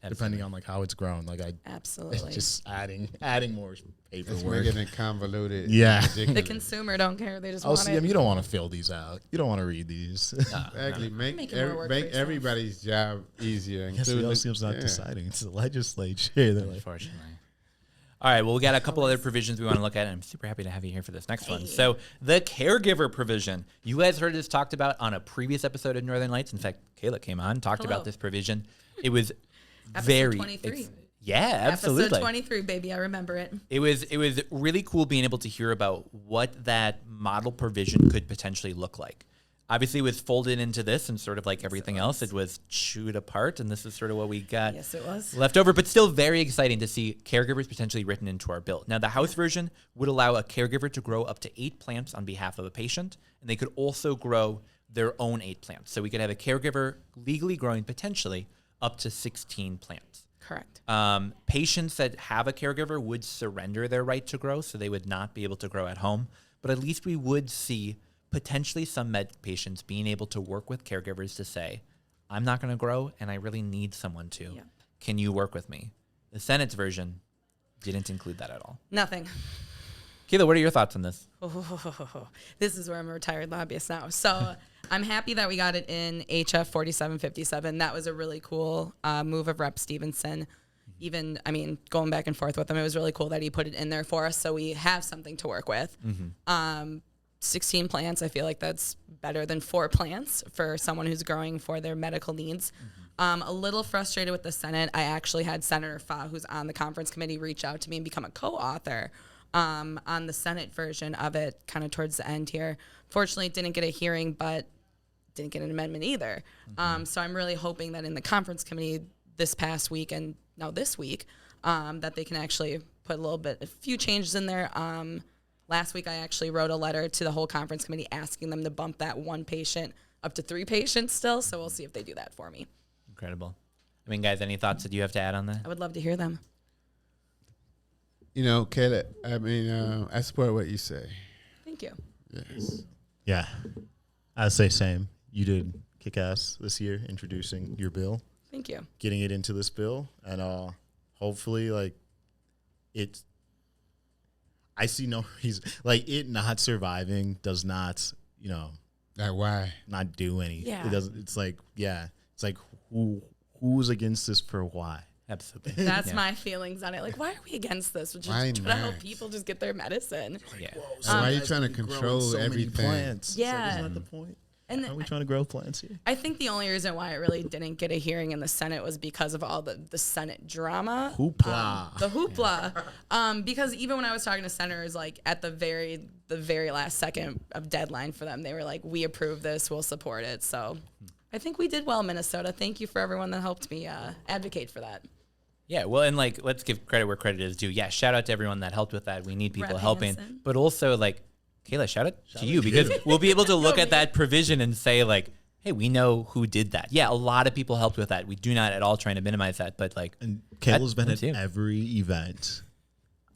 depending on like how it's grown. Like Absolutely. just adding more It's paperwork. making it convoluted. Yeah. The consumer don't care. They just want OCM, it. you don't want to fill these out. You don't want to read these. Exactly. Make Make it more work for yourself. everybody's job easier. Yes, the including- OCM's not yeah. deciding. It's the legislature. They're like, Unfortunately. All right, well, we got a couple other provisions we want to look at, and I'm super happy to have you here for this next one. So the caregiver provision. You guys heard this talked about on a previous episode of Northern Lights. In fact, Kayla came on, talked Hello. about this provision. It was Episode very 23. Yeah, absolutely. Episode 23, baby. I remember it. It was really cool being able to hear about what that model provision could potentially look like. Obviously, it was folded into this, and sort of like everything else, it was chewed apart, and this is sort of what we got Yes, it was. left over, but still very exciting to see caregivers potentially written into our bill. Now, the House version would allow a caregiver to grow up to 8 plants on behalf of a patient, and they could also grow their own 8 plants. So we could have a caregiver legally growing potentially up to 16 plants. Correct. Patients that have a caregiver would surrender their right to grow, so they would not be able to grow at home. But at least we would see potentially some med patients being able to work with caregivers to say, I'm not going to grow, and I really need someone to. Yep. Can you work with me? The Senate's version didn't include that at all. Nothing. Kayla, what are your thoughts on this? This is where I'm a retired lobbyist now. So I'm happy that we got it in HF 4757. That was a really cool move of Rep. Stevenson. Even, I mean, going back and forth with him, it was really cool that he put it in there for us so we have something to work with. 16 plants, I feel like that's better than 4 plants for someone who's growing for their medical needs. A little frustrated with the Senate. I actually had Senator Fa, who's on the conference committee, reach out to me and become a co-author on the Senate version of it, kind of towards the end here. Fortunately, didn't get a hearing, but didn't get an amendment either. So I'm really hoping that in the conference committee this past week and now this week, that they can actually put a few changes in there. Last week, I actually wrote a letter to the whole conference committee asking them to bump that one patient up to 3 patients still. So we'll see if they do that for me. Incredible. I mean, guys, any thoughts that you have to add on that? I would love to hear them. You know, Kayla, I mean, I support what you say. Thank you. Yes. Yeah, I'd say same. You did kick ass this year introducing your bill, Thank you. getting it into this bill, and hopefully, like, it's. I see no reason, like, it not surviving does not, you know, Like, why? not do anything. Yeah. It doesn't. It's like, who's against this for why? Absolutely. That's Yeah. my feelings on it. Like, why are we against this? We're Why just trying to help not? people just get their medicine. Yeah. Why are you trying to control everything? Plants. It's like, Yeah. isn't that the point? And Are we trying to grow plants here? I think the only reason why it really didn't get a hearing in the Senate was because of all the Senate drama. Hoopla. The hoopla. Because even when I was talking to senators, like at the very last second of deadline for them, they were like, we approve this, we'll support it. So I think we did well, Minnesota. Thank you for everyone that helped me advocate for that. Yeah, well, and like, let's give credit where credit is due. Yeah, shout out to everyone that helped with that. We need people Rep helping. Hansen. But also, like, Kayla, shout out to you because we'll be able to look at that provision and say, like, hey, we know who did that. Yeah, a lot of people helped with that. We do not at all trying to minimize that, but like, And Kayla's been at too. every event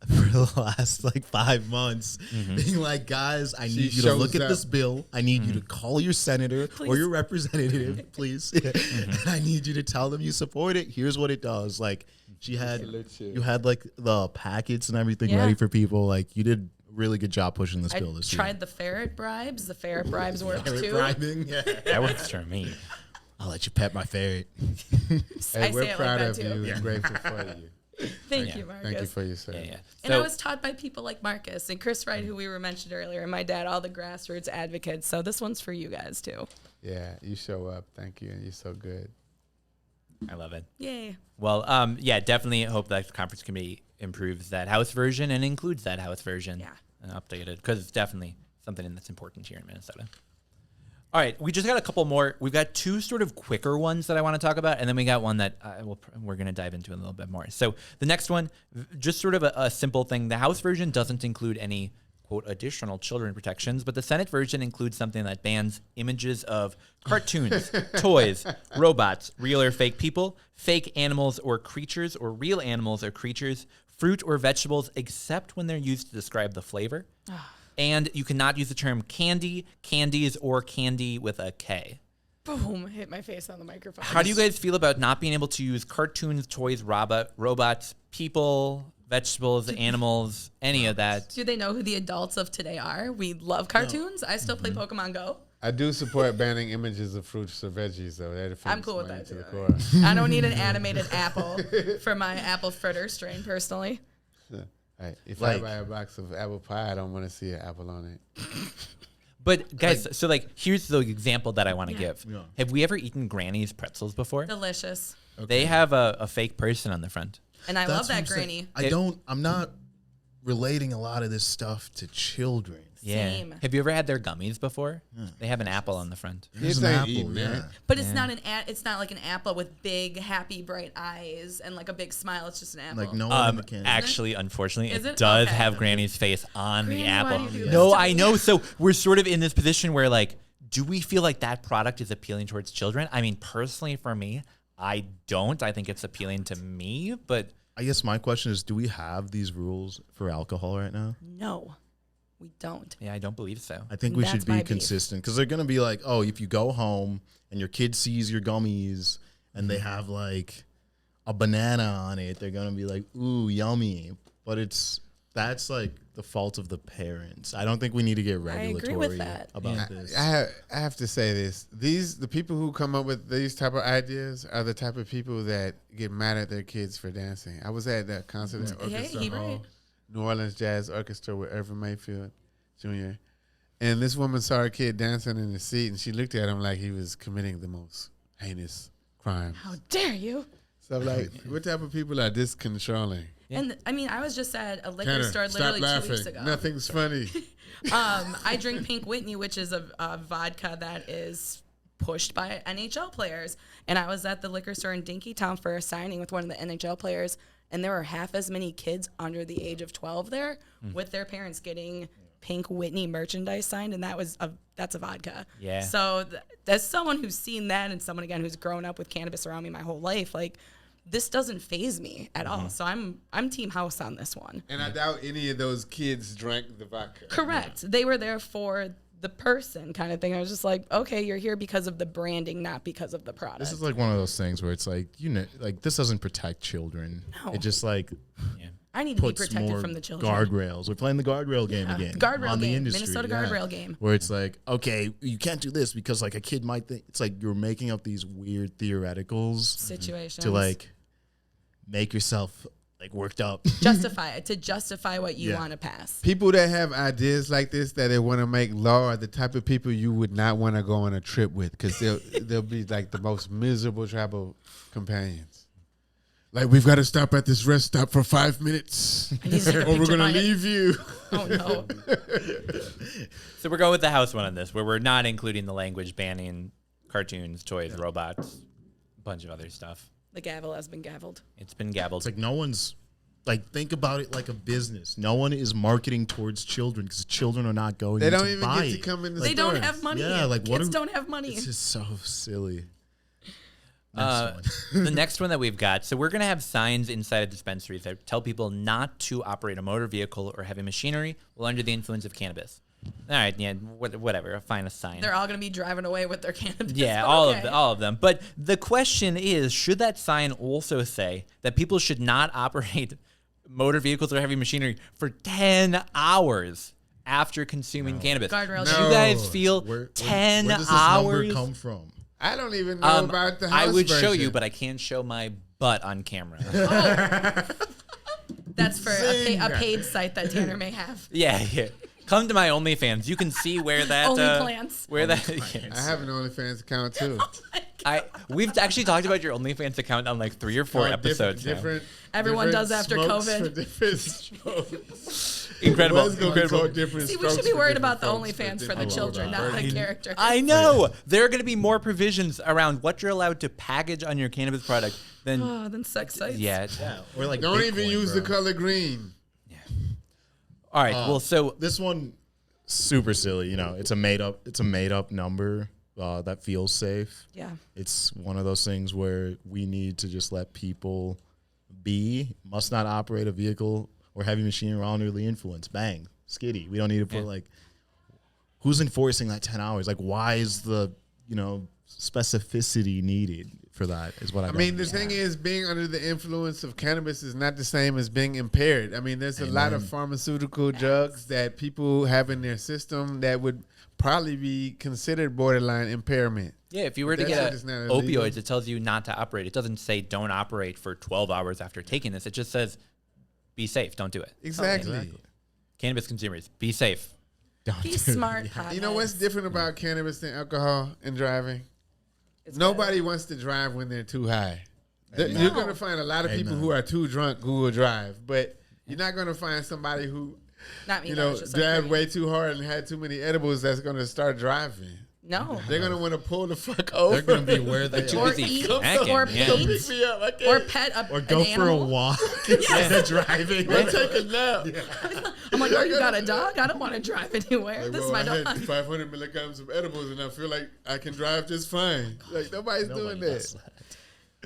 for the last like 5 months, being like, guys, I need you to look shows at up. this bill. I need you to call your senator or your representative, please. And I need you to tell them you support it. Here's what it does. Like, you had like the packets and everything Yeah. ready for people. Like, you did a really good job pushing this I bill this tried the ferret bribes. The ferret bribes worked too. Bribing, yeah. that works for me. I'll let you pet my ferret. Hey, I we're say it proud like of that you too. and grateful for you. Thank you, Marcus. Thank you for your service. Yeah, yeah. And I was taught by people like Marcus and Chris Wright, who we were mentioned earlier, and my dad, all the grassroots advocates. So this one's for you guys too. Yeah, you show up. Thank you, and you're so good. I love it. Yay. Well, yeah, definitely hope that the conference committee improves that House version and includes that House version. Yeah. And updated because it's definitely something that's important here in Minnesota. All right, we just got a couple more. We've got 2 sort of quicker ones that I want to talk about, and then we got one that we're going to dive into a little bit more. So the next one, just sort of a simple thing. The House version doesn't include any, quote, additional children protections, but the Senate version includes something that bans images of cartoons, toys, robots, real or fake people, fake animals or creatures, or real animals or creatures, fruit or vegetables, except when they're used to describe the flavor. And you cannot use the term candy, candies, or candy with a K. Boom. Hit my face on the microphone. How do you guys feel about not being able to use cartoons, toys, robots, people, vegetables, animals, any of that? Do they know who the adults of today are? We love cartoons. I still play Mm-hmm. Pokemon Go. I do support banning images of fruits or veggies, though. That offends I'm cool with me that, to the too. core. I don't need an animated apple for my apple fritter strain, personally. Right. If Like- I buy a box of apple pie, I don't want to see an apple on it. But guys, so like, here's the example that I want to give. Yeah. Have we ever eaten Granny's pretzels before? Delicious. They have a fake person on the front. And I love That's what that I'm saying. granny. I'm not relating a lot of this stuff to children. Yeah. Same. Have you ever had their gummies before? They have an apple on the front. Here's Kids an ain't apple, eating yeah. that. But it's not it's not like an apple with big, happy, bright eyes and like a big smile. It's just an apple. Like no one in the can. Actually, unfortunately, Is it it? does Okay. have Granny's face on Granny, the why apple. do you do this No, to I me? know. So we're sort of in this position where, like, do we feel like that product is appealing towards children? I mean, personally, for me, I don't. I think it's appealing to me, but I guess my question is, do we have these rules for alcohol right now? No, we don't. yeah, I don't believe so. I think we That's should my be beef. consistent because they're going to be like, oh, if you go home and your kid sees your gummies and they have like a banana on it, they're going to be like, ooh, yummy. But that's like the fault of the parents. I don't think we need to get agree regulatory with that. about this. I have to say this. The people who come up with these type of ideas are the type of people that get mad at their kids for dancing. I was at that concert at Hey, Orchestra he Hall, right. New Orleans Jazz Orchestra with Irvin Mayfield Jr. And this woman saw her kid dancing in the seat, and she looked at him like he was committing the most heinous crime. How dare you? So, like, what type of people are this controlling? Yeah. And I mean, I was just at a liquor Tanner, store stop literally 2 weeks laughing. ago. Nothing's funny. I drink Pink Whitney, which is a vodka that is pushed by NHL players. And I was at the liquor store in Dinkytown for a signing with one of the NHL players, and there were half as many kids under the age of 12 there with their parents getting pink Whitney merchandise sign, and that's a vodka. Yeah. So as someone who's seen that, and someone again who's grown up with cannabis around me my whole life, like this doesn't faze me at all. So I'm team house on this one. And I doubt any of those kids drank the vodka. Correct. They were there for the person kind of thing. I was just like, okay, you're here because of the branding, not because of the product. This is like one of those things where it's like, like this doesn't protect children. No. It just like I need to be puts protected more from the children. guardrails. We're playing the guardrail game again. Guardrail on the game. industry. Minnesota guardrail game. Where it's like, okay, you can't do this because like a kid might think it's like you're making up these weird theoreticals Situations to like make yourself like worked up. justify what you want to pass. People that have ideas like this that they want to make law are the type of people you would not want to go on a trip with because they'll be like the most miserable travel companions. Like, we've got to stop at this rest stop for 5 minutes or we're going to leave you. Oh, no. So we're going with the house one on this, where we're not including the language banning cartoons, toys, robots, a bunch of other stuff. The gavel has been gavelled. It's been gabbled. It's like no one's like, think about it like a business. No one is marketing towards children because children are not going. They don't to even buy get to it. come in the They stores. don't have money. Yeah, like what Kids don't have money. It's just so silly. The next one that we've got, so we're going to have signs inside of dispensaries that tell people not to operate a motor vehicle or heavy machinery while under the influence of cannabis. All right, yeah, whatever. I'll find a sign. They're all going to be driving away with their cannabis. Yeah, all of them. But the question is, should that sign also say that people should not operate motor vehicles or heavy machinery for 10 hours after consuming cannabis? Guardrails. Do you guys feel 10 where does this hours? number come from? I don't even know about the house I would show version. you, but I can't show my butt on camera. That's for a paid site that Tanner may have. Yeah. Come to my OnlyFans. You can see where that OnlyPlants. where that. I have an OnlyFans account too. We've actually talked about your OnlyFans account on like 3 or 4 episodes. Different. Everyone does after smokes COVID. For different strokes. Incredible. See, we should be worried about the OnlyFans for the children, not the character. I know. There are going to be more provisions around what you're allowed to package on your cannabis product than sex sites. Yeah. Or like Don't Bitcoin, even use bro. the color green. All right. Well, so This one, super silly. You know, it's a made up number that feels safe. Yeah. It's one of those things where we need to just let people must not operate a vehicle or heavy machinery while under the influence. Bang, skitty. We don't need to put like, who's enforcing that 10 hours? Like, why is the specificity needed for that? Is what I mean, the thing is, being under the influence of cannabis is not the same as being impaired. I mean, there's a lot of pharmaceutical drugs that people have in their system that would probably be considered borderline impairment. yeah, if you were to That get shit is not illegal. opioids, it tells you not to operate. It doesn't say don't operate for 12 hours after taking this. It just says be safe. Don't do it. Exactly. Cannabis consumers, be safe. Be smart, potheads. You know what's different about cannabis than alcohol and driving? Nobody wants to drive when they're too high. You're going to find a lot of people who are too drunk who will drive, but you're not going to find somebody who, Not me. drive way too hard and had too many edibles that's going to start driving. No. They're going to want to pull the fuck over. They're going to be where they Too are. busy eat, snacking, or yeah. paint, Pick me up. I can't. or pet Or an go for a animal. walk instead of driving. Go take a nap. I'm like, oh, you got a dog? I don't want to drive anywhere. Like, This is well, my I had dog. 500 milligrams of edibles and I feel like I can drive just fine. Like, nobody's doing that.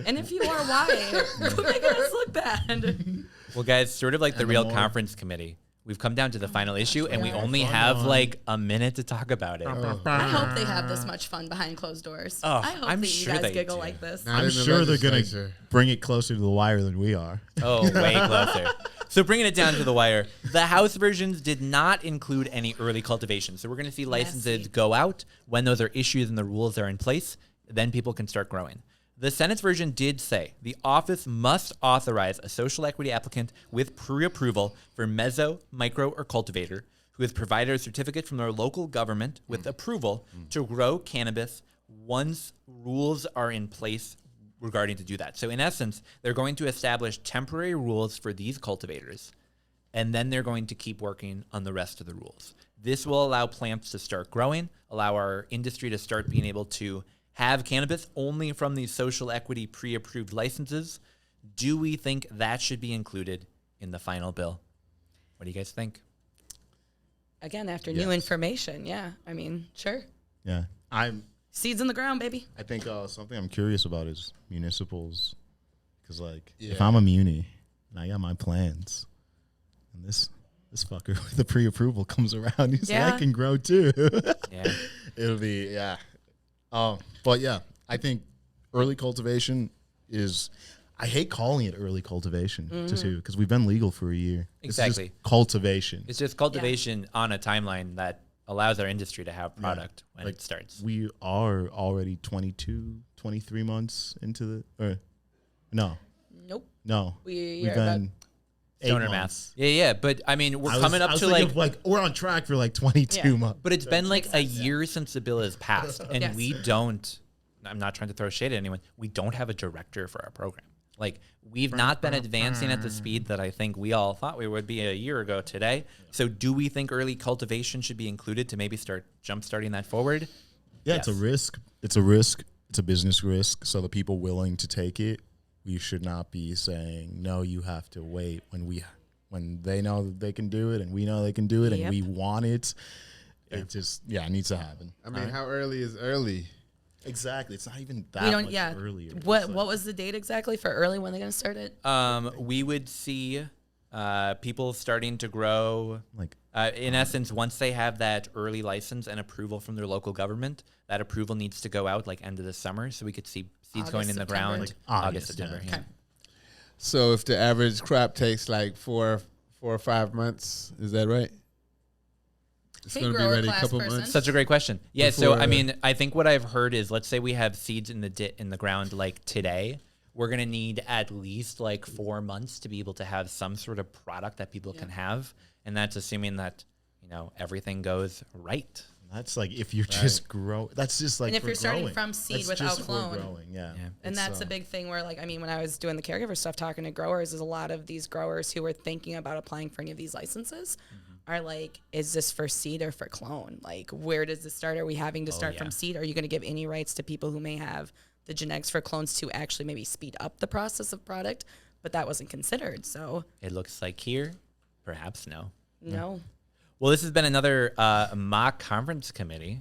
And if you are, why? Quit making us look bad. Well, guys, sort of like the real conference committee. We've come down to the final issue, and we only have like a minute to talk about it. I hope they have this much fun behind closed doors. Oh, I hope I'm that sure you guys they giggle do. like this. Not I'm in the sure they're going legislature. to bring it closer to the wire than we are. Oh, way closer. So bringing it down to the wire, the House versions did not include any early cultivation. So we're going to see licenses Messy. go out when those are issued and the rules are in place. Then people can start growing. The Senate's version did say the office must authorize a social equity applicant with pre-approval for mezzo, micro, or cultivator who has provided a certificate from their local government with approval to grow cannabis once rules are in place regarding to do that. So in essence, they're going to establish temporary rules for these cultivators, and then they're going to keep working on the rest of the rules. This will allow plants to start growing, allow our industry to start being able to have cannabis only from these social equity pre-approved licenses. Do we think that should be included in the final bill? What do you guys think? again, after new information, I mean, sure. Yeah. Seeds in the ground, baby. I think something I'm curious about is municipals. Because, like, Yeah. if I'm a muni and I got my plans, and this fucker with the pre-approval comes around, he's like, I can grow too. Yeah. It'll be, yeah. But, yeah, I think early cultivation is, I hate calling it early cultivation, too, because we've been legal for a year. Exactly. It's just cultivation. It's just cultivation on a timeline that allows our industry to have product when Like, it starts. We are already 22, 23 months into no. Nope. We've We're been 8 Stoner months. math. Yeah. But I mean, we're coming up I was to thinking of, we're on track for like 22 months. but it's been like a year since the bill has passed, and Yes. we don't. I'm not trying to throw shade at anyone. We don't have a director for our program. Like, we've not been advancing at the speed that I think we all thought we would be a year ago today. So do we think early cultivation should be included to maybe start jump-starting that forward? Yeah, Yes. it's a risk. It's a risk. It's a business risk. So the people willing to take it, we should not be saying, no, you have to wait when they know that they can do it and we know they can do it and we want it. It just, it needs to happen. I mean, how early is early? Exactly. It's not even that We don't. much earlier. What was the date exactly for early? When they're gonna start it? We would see people starting to grow. Like, In essence, once they have that early license and approval from their local government, that approval needs to go out like end of the summer, so we could see seeds August, going in the September. ground Like August, August, September. yeah. Yeah. Okay. So if the average crop takes like 4 or 5 months, is that right? It's Hey, going to be grower ready a class couple person. months. Such a great question. Yeah, so Before- I mean, I think what I've heard is, let's say we have seeds in the ground like today, we're gonna need at least like 4 months to be able to have some sort of product that people can have, and that's assuming that everything goes right. that's like if you're just grow. That's just like And if for you're starting growing. from seed That's without just for clone. growing, yeah. And It's, that's a big thing where, like, I mean, when I was doing the caregiver stuff, talking to growers, is a lot of these growers who were thinking about applying for any of these licenses are like, is this for seed or for clone? Like, where does this start? Are we having to start from seed? Are you going to give any rights to people who may have the genetics for clones to actually maybe speed up the process of product? But that wasn't considered. So, It looks like here, perhaps no. no. Well, this has been another mock conference committee.